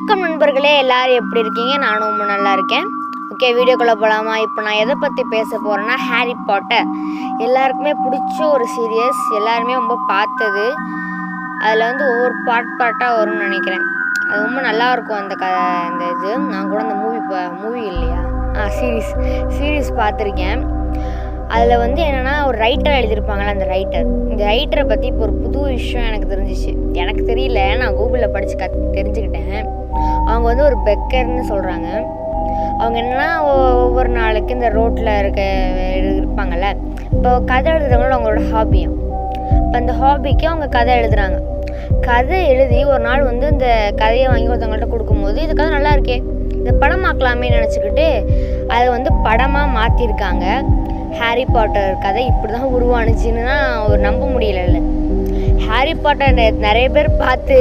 வணக்கம் நண்பர்களே, எல்லாரும் எப்படி இருக்கீங்க? நானும் ரொம்ப நல்லா இருக்கேன். ஓகே, வீடியோக்குள்ளே போகலாமா? இப்போ நான் எதை பற்றி பேச போகிறேன்னா, ஹாரி பாட்டர். எல்லாருக்குமே பிடிச்ச ஒரு சீரியஸ், எல்லாருமே ரொம்ப பார்த்தது. அதில் வந்து ஒவ்வொரு பார்ட்டாக வரும்னு நினைக்கிறேன். அது ரொம்ப நல்லாயிருக்கும் அந்த இது. நான் கூட அந்த மூவி இல்லையா சீரீஸ் பார்த்துருக்கேன். அதில் வந்து என்னென்னா, ஒரு ரைட்டர் எழுதியிருப்பாங்களே, அந்த இந்த ரைட்டரை பற்றி இப்போ ஒரு புது விஷயம் எனக்கு தெரிஞ்சிச்சு. எனக்கு தெரியல, நான் கூகுளில் படித்து தெரிஞ்சுக்கிட்டேன். அவங்க வந்து ஒரு பெக்கர்னு சொல்கிறாங்க. அவங்க என்னென்னா, ஒவ்வொரு நாளைக்கு இந்த ரோட்டில் இருப்பாங்கள்ல, இப்போ கதை எழுதுறவங்களோட அவங்களோட ஹாபியும். இப்போ அந்த ஹாபிக்கு அவங்க கதை எழுதுகிறாங்க. கதை எழுதி ஒரு நாள் வந்து இந்த கதையை வாங்கி ஒருத்தவங்கள்ட்ட கொடுக்கும்போது, இது கதை நல்லா இருக்கே, இதை படமாக்கலாமே நினச்சிக்கிட்டு அதை வந்து படமாக மாற்றிருக்காங்க. ஹாரி பாட்டர் கதை இப்படி தான் உருவானுச்சுன்னா ஒரு நம்ப முடியல. ஹாரி பாட்டர் நிறைய பேர் பார்த்து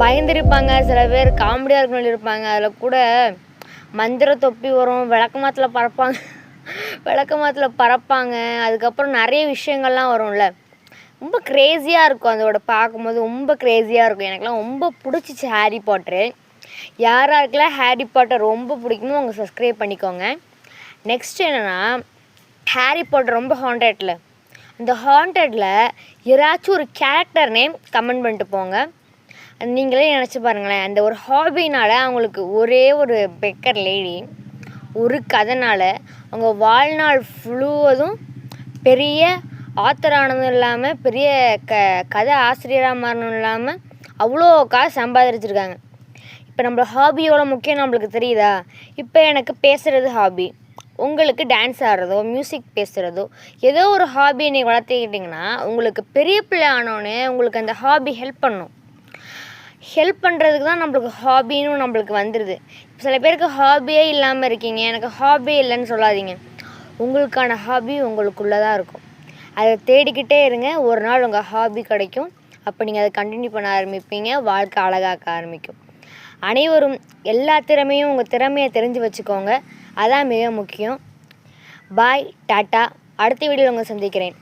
பயந்துருப்பாங்க. சில பேர் காமெடியாக இருக்கணும்னு இருப்பாங்க. அதில் கூட மந்திர தொப்பி வரும், விளக்கமாத்தில் பறப்பாங்க. அதுக்கப்புறம் நிறைய விஷயங்கள்லாம் வரும்ல, ரொம்ப க்ரேஸியாக இருக்கும். அதோட பார்க்கும்போது ரொம்ப க்ரேஸியாக இருக்கும். எனக்குலாம் ரொம்ப பிடிச்சிச்சு ஹாரி பாட்டரு. யாராருக்கெல்லாம் ஹாரி பாட்டர் ரொம்ப பிடிக்குமோ அவங்க சப்ஸ்கிரைப் பண்ணிக்கோங்க. நெக்ஸ்ட் என்னென்னா, ஹாரி பாட்டர் ரொம்ப ஹாண்டட்ல. அந்த ஹாண்டடில் யாராச்சும் ஒரு கேரக்டர் நேம் கமெண்ட் பண்ணிட்டு போங்க. நீங்களே நினச்சி பாருங்களேன். அந்த ஒரு ஹாபினால் அவங்களுக்கு ஒரே ஒரு பெக்கர் லேடி ஒரு கதைனால் அவங்க வாழ்நாள் ஃபுல்லுவதும் பெரிய ஆத்தரானதும் இல்லாமல், பெரிய கதை ஆசிரியராக மாறணும் இல்லாமல் அவ்வளோ காசு சம்பாதிச்சிருக்காங்க. இப்போ நம்மளோட ஹாபி எவ்வளோ முக்கியம் நம்மளுக்கு தெரியுதா? இப்போ எனக்கு பேசுகிறது ஹாபி, உங்களுக்கு டான்ஸ் ஆடுறதோ, மியூசிக் பேசுகிறதோ, ஏதோ ஒரு ஹாபியை நீங்கள் வளர்த்துக்கிட்டிங்கன்னா உங்களுக்கு பெரிய பிள்ளை ஆனோடனே உங்களுக்கு அந்த ஹாபி ஹெல்ப் பண்ணுறதுக்கு தான் நம்மளுக்கு ஹாபின்னு நம்மளுக்கு வந்துடுது. இப்போ சில பேருக்கு ஹாபியே இல்லாமல் இருக்கீங்க, எனக்கு ஹாபியே இல்லைன்னு சொல்லாதீங்க. உங்களுக்கான ஹாபி உங்களுக்குள்ளே தான் இருக்கும். அதை தேடிக்கிட்டே இருங்க. ஒரு நாள் உங்கள் ஹாபி கிடைக்கும். அப்போ நீங்கள் அதை கண்டினியூ பண்ண ஆரம்பிப்பீங்க. வாழ்க்கை அழகாக்க ஆரம்பிக்கும். அனைவரும் எல்லா திறமையும் உங்கள் திறமையை தெரிஞ்சு வச்சுக்கோங்க. அதான் மிக முக்கியம். பாய், டாட்டா. அடுத்த வீடியோவில் உங்களை சந்திக்கிறேன்.